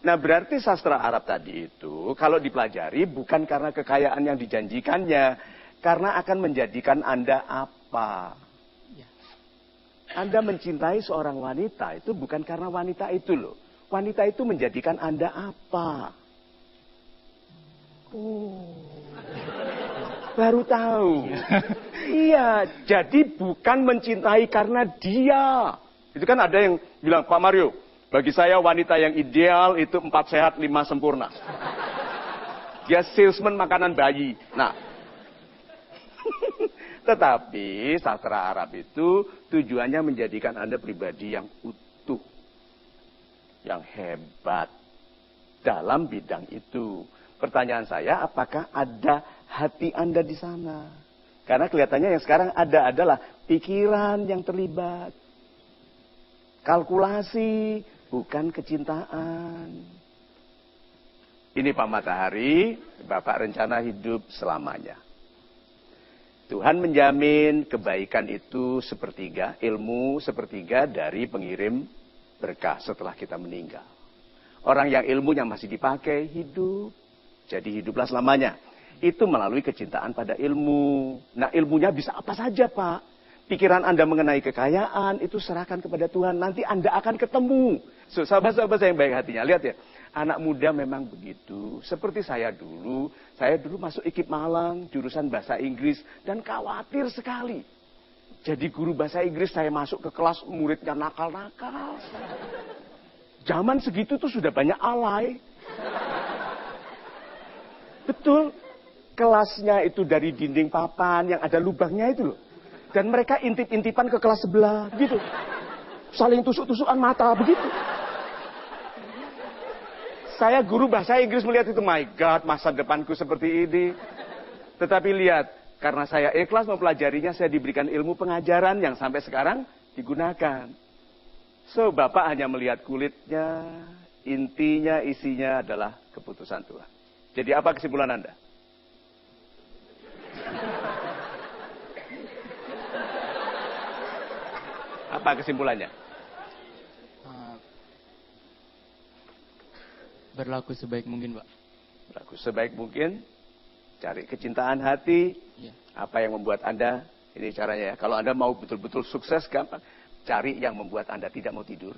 Nah berarti sastra Arab tadi itu kalau dipelajari bukan karena kekayaan yang dijanjikannya. Karena akan menjadikan Anda apa? Anda mencintai seorang wanita itu bukan karena wanita itu loh. Wanita itu menjadikan Anda apa? Oh, baru tahu. Iya, jadi bukan mencintai karena dia. Itu kan ada yang bilang, Pak Mario, bagi saya wanita yang ideal itu 4 sehat 5 sempurna. Dia salesman makanan bayi. Nah, tetapi sastra Arab itu tujuannya menjadikan Anda pribadi yang utuh, yang hebat dalam bidang itu. Pertanyaan saya, apakah ada hati Anda di sana? Karena kelihatannya yang sekarang ada adalah pikiran yang terlibat. Kalkulasi, bukan kecintaan. Ini Pak Matahari, Bapak rencana hidup selamanya. Tuhan menjamin kebaikan itu sepertiga, ilmu sepertiga dari pengirim berkah setelah kita meninggal. Orang yang ilmunya masih dipakai, hidup. Jadi hiduplah selamanya. Itu melalui kecintaan pada ilmu. Nah ilmunya bisa apa saja Pak. Pikiran Anda mengenai kekayaan, itu serahkan kepada Tuhan. Nanti Anda akan ketemu. So, sahabat-sahabat saya yang baik hatinya, lihat ya. Anak muda memang begitu. Seperti saya dulu masuk IKIP Malang, jurusan bahasa Inggris. Dan khawatir sekali. Jadi guru bahasa Inggris saya masuk ke kelas, muridnya nakal-nakal. Zaman segitu tuh sudah banyak alay. Betul. Kelasnya itu dari dinding papan yang ada lubangnya itu loh. Dan mereka intip-intipan ke kelas sebelah, gitu. Saling tusuk-tusukan mata, begitu. Saya guru bahasa Inggris melihat itu, my God, masa depanku seperti ini. Tetapi lihat, karena saya ikhlas mempelajarinya, saya diberikan ilmu pengajaran yang sampai sekarang digunakan. So, Bapak hanya melihat kulitnya, intinya, isinya adalah keputusan Tuhan. Jadi apa kesimpulan Anda? Apa kesimpulannya? Berlaku sebaik mungkin, Pak. Berlaku sebaik mungkin. Cari kecintaan hati. Ya. Apa yang membuat Anda, ini caranya ya. Kalau Anda mau betul-betul sukses, gampang. Cari yang membuat Anda tidak mau tidur.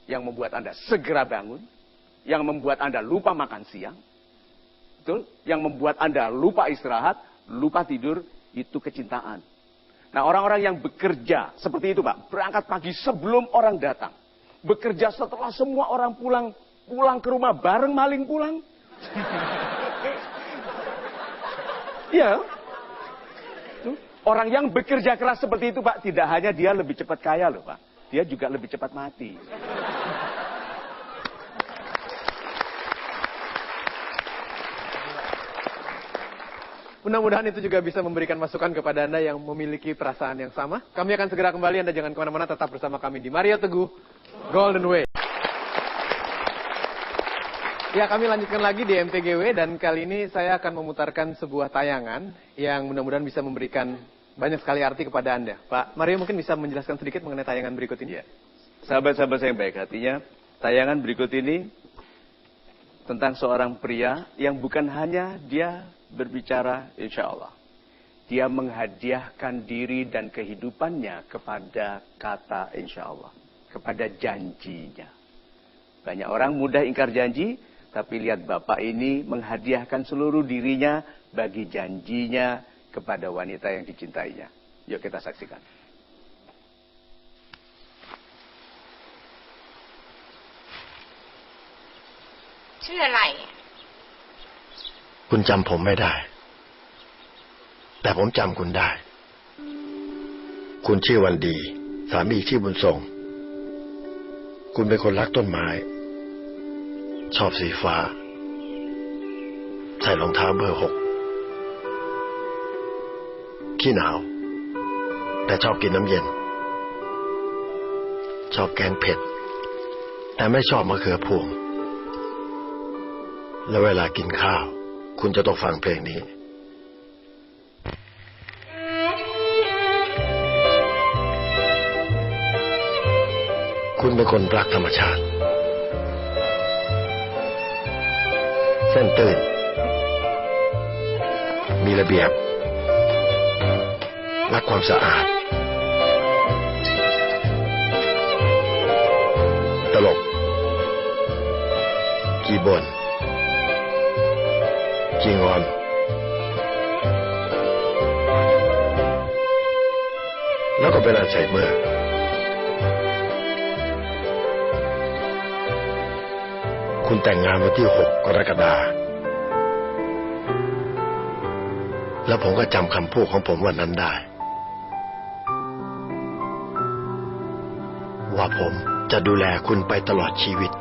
Yang membuat Anda segera bangun. Yang membuat Anda lupa makan siang. Betul? Yang membuat Anda lupa istirahat, lupa tidur, itu kecintaan. Nah, orang-orang yang bekerja seperti itu, Pak. Berangkat pagi sebelum orang datang. Bekerja setelah semua orang pulang ke rumah bareng maling pulang. Ya. Orang yang bekerja keras seperti itu, Pak, tidak hanya dia lebih cepat kaya loh, Pak. Dia juga lebih cepat mati. Mudah-mudahan itu juga bisa memberikan masukan kepada Anda yang memiliki perasaan yang sama. Kami akan segera kembali, Anda jangan kemana-mana, tetap bersama kami di Mario Teguh, Golden Way. Ya, kami lanjutkan lagi di MTGW, dan kali ini saya akan memutarkan sebuah tayangan yang mudah-mudahan bisa memberikan banyak sekali arti kepada Anda. Pak Mario mungkin bisa menjelaskan sedikit mengenai tayangan berikut ini? Ya. Sahabat-sahabat saya yang baik hatinya, tayangan berikut ini tentang seorang pria yang bukan hanya dia berbicara insya Allah. Dia menghadiahkan diri dan kehidupannya kepada kata insya Allah. Kepada janjinya. Banyak orang mudah ingkar janji, tapi lihat Bapak ini menghadiahkan seluruh dirinya bagi janjinya kepada wanita yang dicintainya. Yuk kita saksikan. ชื่ออะไร คุณจำผมไม่ได้ แต่ผมจำคุณได้ คุณชื่อวันดี สามีชื่อบุญทรง คุณเป็นคนรักต้นไม้ ชอบสีฟ้า ใส่รองเท้าเบอร์ 6 ขี้หนาว แต่ชอบกินน้ำเย็น ชอบแกงเผ็ด แต่ไม่ชอบมะเขือพวง แล้วเวลากินข้าวคุณจะต้องฟังเพลงนี้คุณเป็นคนรักธรรมชาติเส้นตื่นมีระเบียบรักความสะอาดตลกขี้บ่นขี้งอนแล้วก็เป็นอัลไซเมอร์คุณแต่งงานวันที่ 6 กรกฎาคมแล้วผมก็จำคำพูดของผมวันนั้นได้ว่าผมจะดูแลคุณไปตลอดชีวิต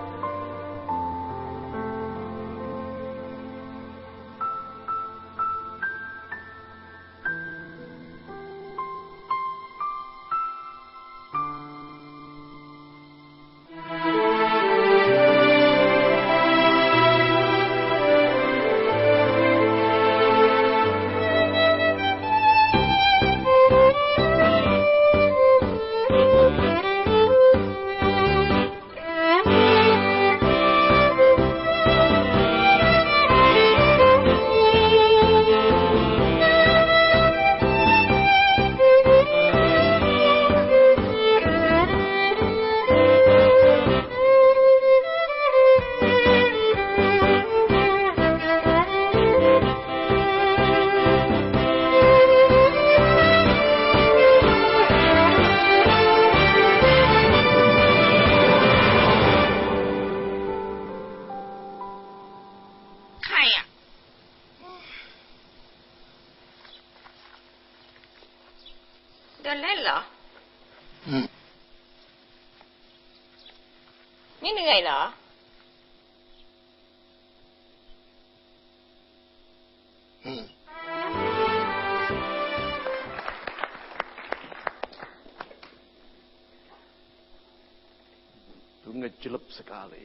เดินเล่นเหรอไม่เหนื่อยเหรอItu ngejelep sekali.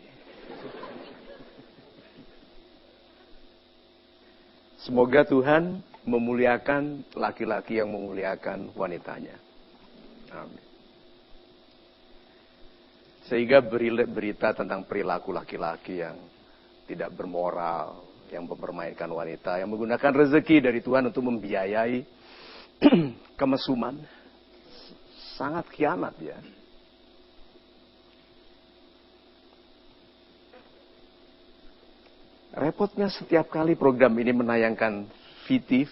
Semoga Tuhan memuliakan laki-laki yang memuliakan wanitanya. Amin. Sehingga berita tentang perilaku laki-laki yang tidak bermoral, yang mempermainkan wanita, yang menggunakan rezeki dari Tuhan untuk membiayai kemesuman, sangat khianat ya. Repotnya setiap kali program ini menayangkan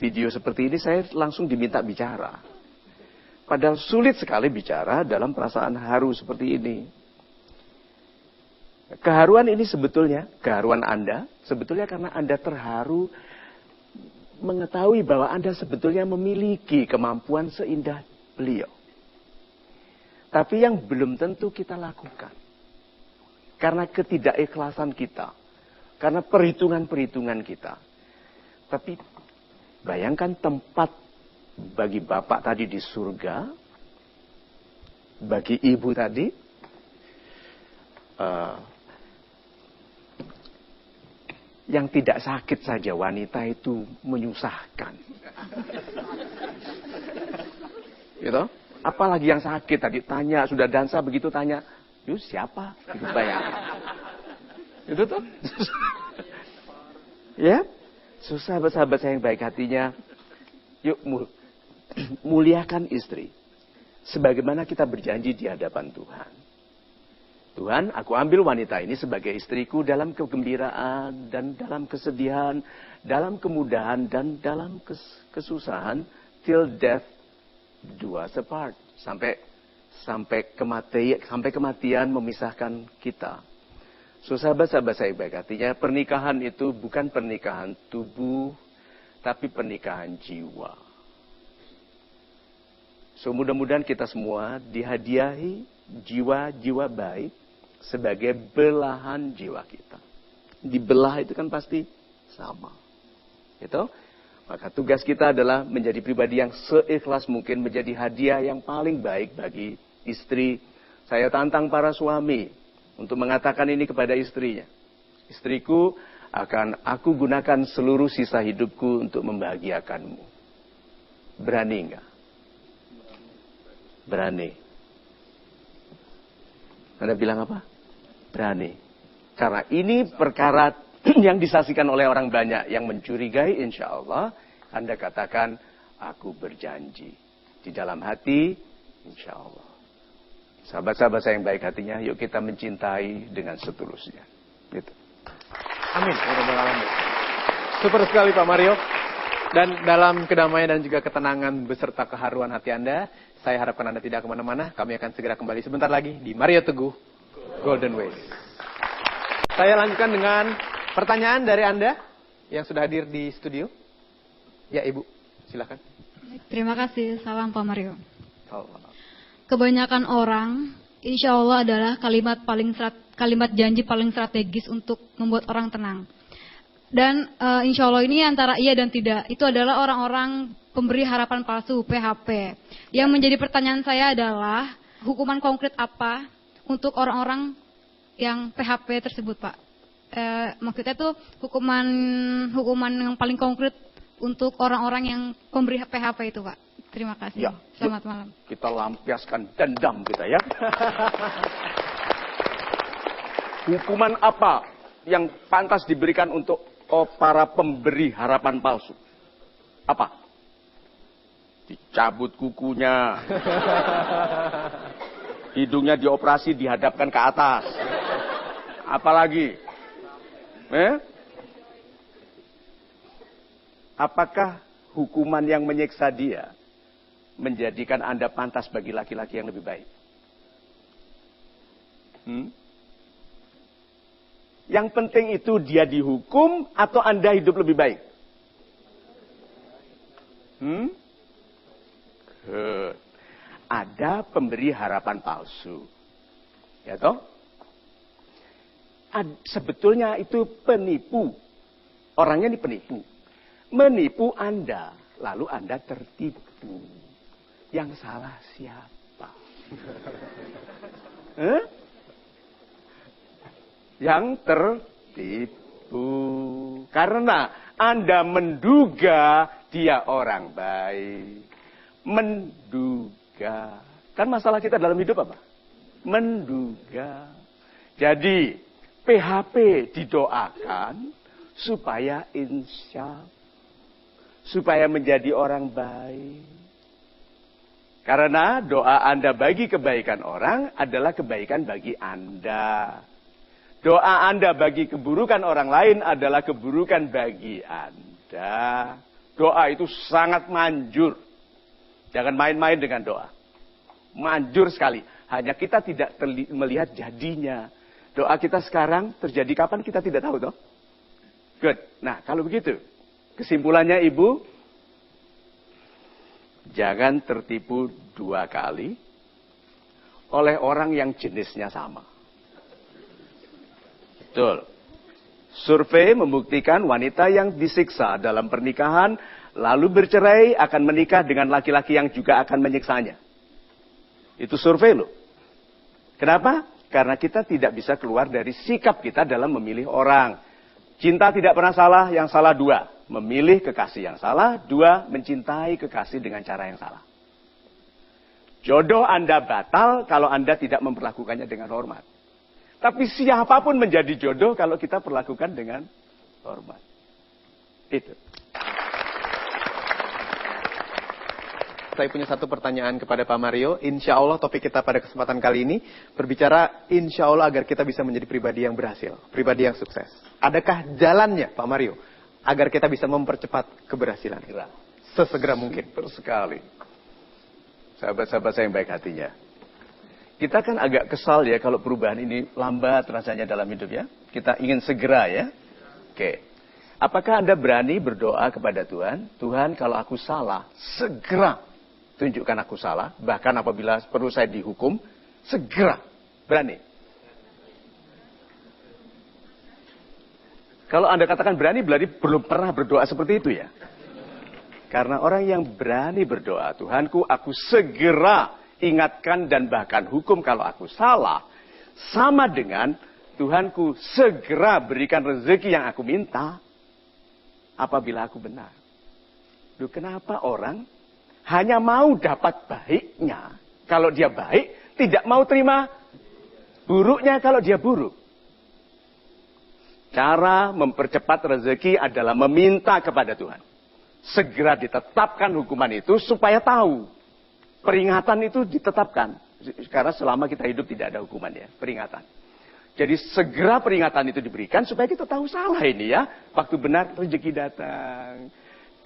video seperti ini, saya langsung diminta bicara. Padahal sulit sekali bicara dalam perasaan haru seperti ini. Keharuan ini sebetulnya, keharuan Anda, sebetulnya karena Anda terharu mengetahui bahwa Anda sebetulnya memiliki kemampuan seindah beliau. Tapi yang belum tentu kita lakukan. Karena ketidakikhlasan kita. Karena perhitungan-perhitungan kita. Tapi bayangkan tempat bagi Bapak tadi di surga, bagi Ibu tadi, yang tidak sakit saja wanita itu menyusahkan. Gitu? Apalagi yang sakit tadi tanya, sudah dansa begitu tanya, "Yus siapa?" Gitu bayang. Itu tuh. Ya, so sahabat-sahabat saya yang baik hatinya, yuk muliakan istri. Sebagaimana kita berjanji di hadapan Tuhan. Tuhan, aku ambil wanita ini sebagai istriku dalam kegembiraan dan dalam kesedihan, dalam kemudahan dan dalam kesusahan, till death do us apart. Sampai kematian memisahkan kita. So sahabat-sahabat saya baik artinya pernikahan itu bukan pernikahan tubuh, tapi pernikahan jiwa. So mudah-mudahan kita semua dihadiahi jiwa-jiwa baik sebagai belahan jiwa kita. Dibelah itu kan pasti sama. Gitu? Maka tugas kita adalah menjadi pribadi yang seikhlas mungkin, menjadi hadiah yang paling baik bagi istri. Saya tantang para suami untuk mengatakan ini kepada istrinya. Istriku, akan aku gunakan seluruh sisa hidupku untuk membahagiakanmu. Berani enggak? Berani. Anda bilang apa? Berani. Karena ini perkara yang disaksikan oleh orang banyak yang mencurigai, insya Allah Anda katakan, aku berjanji. Di dalam hati, insya Allah. Sahabat-sahabat saya yang baik hatinya, yuk kita mencintai dengan setulusnya. Gitu. Amin. Super sekali Pak Mario. Dan dalam kedamaian dan juga ketenangan beserta keharuan hati Anda, saya harapkan Anda tidak kemana-mana. Kami akan segera kembali sebentar lagi di Mario Teguh Golden Ways. Saya lanjutkan dengan pertanyaan dari Anda yang sudah hadir di studio. Ya Ibu, silakan. Terima kasih. Salam Pak Mario. Kebanyakan orang, insya Allah adalah kalimat janji paling strategis untuk membuat orang tenang. Dan insya Allah ini antara iya dan tidak. Itu adalah orang-orang pemberi harapan palsu, PHP. Yang menjadi pertanyaan saya adalah, hukuman konkret apa untuk orang-orang yang PHP tersebut, Pak? Maksudnya itu hukuman yang paling konkret untuk orang-orang yang pemberi PHP itu, Pak. Terima kasih. Ya, Selamat malam. Kita lampiaskan dendam kita ya. Hukuman apa yang pantas diberikan untuk para pemberi harapan palsu? Apa? Dicabut kukunya. Hidungnya dioperasi, dihadapkan ke atas. Apalagi? Apakah hukuman yang menyiksa dia menjadikan Anda pantas bagi laki-laki yang lebih baik? Yang penting itu dia dihukum atau Anda hidup lebih baik? Ada pemberi harapan palsu. Ya toh? Sebetulnya itu penipu. Orangnya ini penipu. Menipu Anda, lalu Anda tertipu. Yang salah siapa? Yang tertipu. Karena Anda menduga dia orang baik. Menduga. Kan masalah kita dalam hidup apa? Menduga. Jadi PHP didoakan supaya insya, supaya menjadi orang baik. Karena doa Anda bagi kebaikan orang adalah kebaikan bagi Anda. Doa Anda bagi keburukan orang lain adalah keburukan bagi Anda. Doa itu sangat manjur. Jangan main-main dengan doa. Manjur sekali. Hanya kita tidak melihat jadinya. Doa kita sekarang terjadi kapan kita tidak tahu toh. Good. Nah, kalau begitu, kesimpulannya Ibu, jangan tertipu 2 kali oleh orang yang jenisnya sama. Betul. Survei membuktikan wanita yang disiksa dalam pernikahan lalu bercerai akan menikah dengan laki-laki yang juga akan menyiksanya. Itu survei loh. Kenapa? Karena kita tidak bisa keluar dari sikap kita dalam memilih orang. Cinta tidak pernah salah, yang salah 2. Memilih kekasih yang salah, 2. Mencintai kekasih dengan cara yang salah. Jodoh Anda batal kalau Anda tidak memperlakukannya dengan hormat. Tapi siapapun menjadi jodoh kalau kita perlakukan dengan hormat. Itu. Saya punya satu pertanyaan kepada Pak Mario. Insya Allah topik kita pada kesempatan kali ini berbicara insya Allah agar kita bisa menjadi pribadi yang berhasil, pribadi yang sukses. Adakah jalannya Pak Mario agar kita bisa mempercepat keberhasilan? Sesegera mungkin. Sekali. Sahabat-sahabat saya yang baik hatinya. Kita kan agak kesal ya kalau perubahan ini lambat rasanya dalam hidup ya. Kita ingin segera ya. Oke. Apakah Anda berani berdoa kepada Tuhan? Tuhan, kalau aku salah, segera tunjukkan aku salah. Bahkan apabila perlu saya dihukum, segera. Berani. Kalau Anda katakan berani, berarti belum pernah berdoa seperti itu ya. Karena orang yang berani berdoa, Tuhanku, aku segera ingatkan dan bahkan hukum kalau aku salah. Sama dengan Tuhanku segera berikan rezeki yang aku minta. Apabila aku benar. Loh, kenapa orang hanya mau dapat baiknya kalau dia baik, tidak mau terima buruknya kalau dia buruk? Cara mempercepat rezeki adalah meminta kepada Tuhan. Segera ditetapkan hukuman itu supaya tahu. Peringatan itu ditetapkan. Karena selama kita hidup tidak ada hukuman ya, peringatan. Jadi segera peringatan itu diberikan supaya kita tahu salah ini ya. Waktu benar rezeki datang.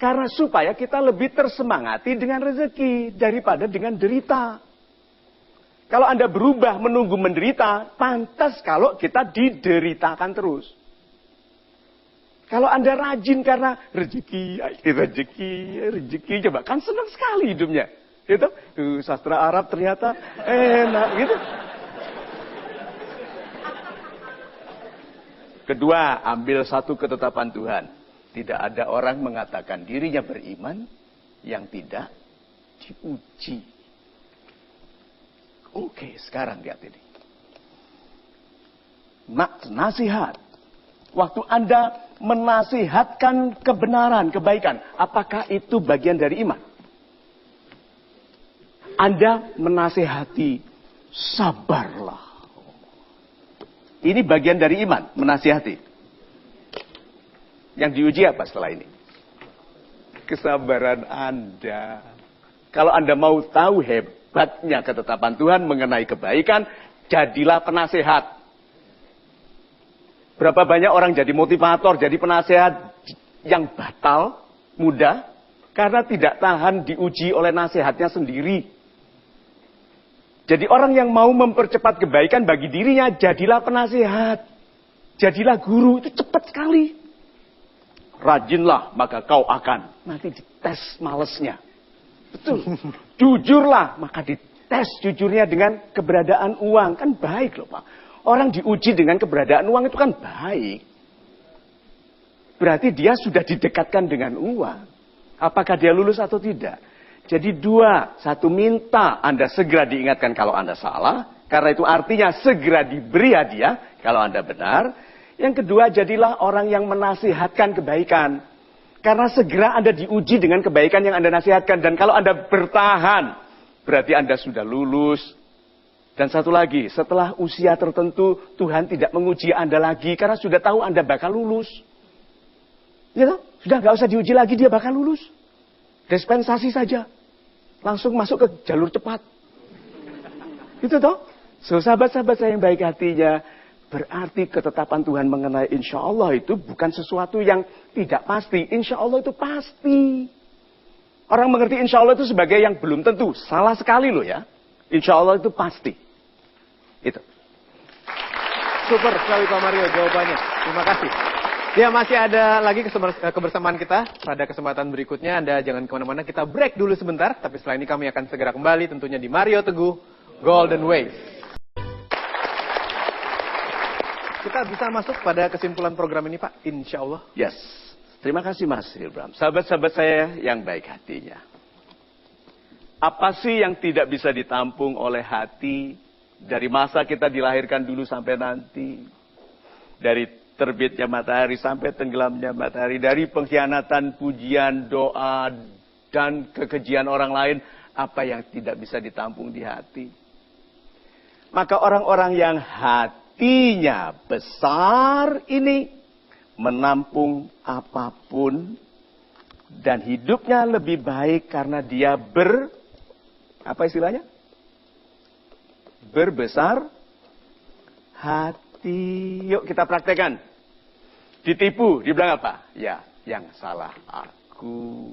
Karena supaya kita lebih tersemangati dengan rezeki daripada dengan derita. Kalau Anda berubah menunggu menderita, pantas kalau kita dideritakan terus. Kalau Anda rajin karena rezeki, coba kan senang sekali hidupnya. Gitu. Sastra Arab ternyata enak gitu. Kedua, ambil satu ketetapan Tuhan. Tidak ada orang mengatakan dirinya beriman yang tidak diuji. Oke, sekarang lihat ini. Nasihat. Waktu Anda menasihatkan kebenaran, kebaikan, apakah itu bagian dari iman? Anda menasihati, sabarlah. Ini bagian dari iman, menasihati. Yang diuji apa setelah ini? Kesabaran Anda. Kalau Anda mau tahu hebatnya ketetapan Tuhan mengenai kebaikan, jadilah penasehat. Berapa banyak orang jadi motivator, jadi penasehat yang batal, mudah, karena tidak tahan diuji oleh nasihatnya sendiri. Jadi orang yang mau mempercepat kebaikan bagi dirinya, jadilah penasihat. Jadilah guru, itu cepat sekali. Rajinlah, maka kau akan. Nanti dites malesnya. Betul. Jujurlah, maka dites jujurnya dengan keberadaan uang. Kan baik loh Pak. Orang diuji dengan keberadaan uang itu kan baik. Berarti dia sudah didekatkan dengan uang. Apakah dia lulus atau tidak? Jadi dua, satu minta Anda segera diingatkan kalau Anda salah. Karena itu artinya segera diberi hadiah kalau Anda benar. Yang kedua, jadilah orang yang menasihatkan kebaikan. Karena segera Anda diuji dengan kebaikan yang Anda nasihatkan. Dan kalau Anda bertahan, berarti Anda sudah lulus. Dan satu lagi, setelah usia tertentu, Tuhan tidak menguji Anda lagi. Karena sudah tahu Anda bakal lulus. Ya toh? Sudah nggak usah diuji lagi, dia bakal lulus. Dispensasi saja. Langsung masuk ke jalur cepat. Itu toh. So, sahabat-sahabat saya yang baik hatinya. Berarti ketetapan Tuhan mengenai insya Allah itu bukan sesuatu yang tidak pasti. Insya Allah itu pasti. Orang mengerti insya Allah itu sebagai yang belum tentu. Salah sekali loh ya. Insya Allah itu pasti. Itu. Super sekali Pak Mario jawabannya. Terima kasih. Ya, masih ada lagi kebersamaan kita pada kesempatan berikutnya. Anda jangan kemana-mana, kita break dulu sebentar. Tapi setelah ini kami akan segera kembali tentunya di Mario Teguh Golden Ways. Kita bisa masuk pada kesimpulan program ini Pak, insya Allah. Yes, terima kasih Mas Hilbram. Sahabat-sahabat saya yang baik hatinya. Apa sih yang tidak bisa ditampung oleh hati dari masa kita dilahirkan dulu sampai nanti? Dari terbitnya matahari sampai tenggelamnya matahari. Dari pengkhianatan, pujian, doa, dan kekejian orang lain. Apa yang tidak bisa ditampung di hati? Maka orang-orang yang hatinya besar ini menampung apapun, dan hidupnya lebih baik karena dia apa istilahnya? Berbesar hati. Yuk kita praktekkan. Ditipu, dibilang apa? Ya, yang salah aku.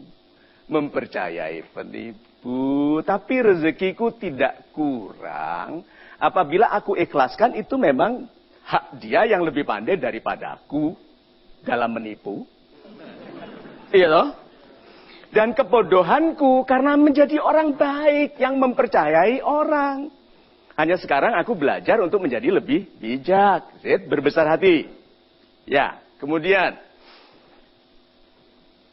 Mempercayai penipu. Tapi rezekiku tidak kurang. Apabila aku ikhlaskan, itu memang hak dia yang lebih pandai daripada aku dalam menipu. Iya loh. Dan kebodohanku karena menjadi orang baik yang mempercayai orang. Hanya sekarang aku belajar untuk menjadi lebih bijak. Berbesar hati. Ya, kemudian.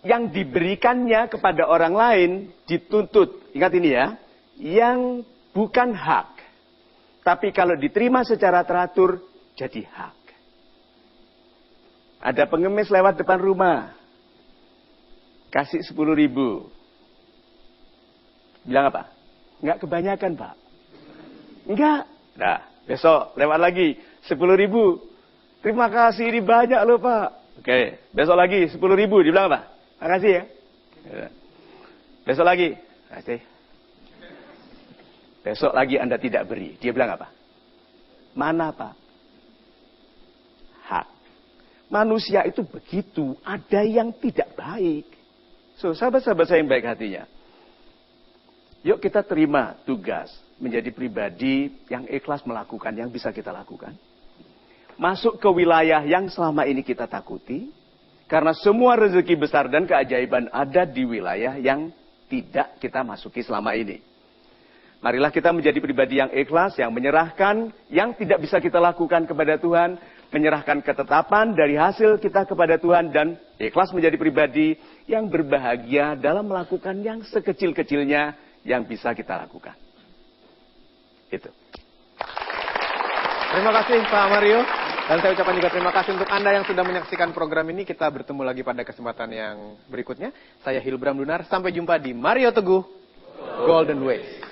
Yang diberikannya kepada orang lain dituntut. Ingat ini ya. Yang bukan hak. Tapi kalau diterima secara teratur, jadi hak. Ada pengemis lewat depan rumah. Kasih 10.000. Bilang apa? Enggak kebanyakan, Pak. Enggak. Nah, besok lewat lagi 10.000. Terima kasih, ini banyak loh, Pak. Oke, besok lagi 10.000. Dibilang apa? Makasih ya. Besok lagi. Makasih. Besok lagi Anda tidak beri. Dia bilang apa? Mana, Pak? Hak. Manusia itu begitu. Ada yang tidak baik. So, sahabat-sahabat saya yang baik hatinya. Yuk kita terima tugas. Menjadi pribadi yang ikhlas melakukan yang bisa kita lakukan. Masuk ke wilayah yang selama ini kita takuti. Karena semua rezeki besar dan keajaiban ada di wilayah yang tidak kita masuki selama ini. Marilah kita menjadi pribadi yang ikhlas, yang menyerahkan, yang tidak bisa kita lakukan kepada Tuhan, menyerahkan ketetapan dari hasil kita kepada Tuhan, dan ikhlas menjadi pribadi yang berbahagia dalam melakukan yang sekecil-kecilnya yang bisa kita lakukan. Itu. Terima kasih Pak Mario. Dan saya ucapkan juga terima kasih untuk Anda yang sudah menyaksikan program ini. Kita bertemu lagi pada kesempatan yang berikutnya. Saya Hilbram Dunar. Sampai jumpa di Mario Teguh Golden Ways.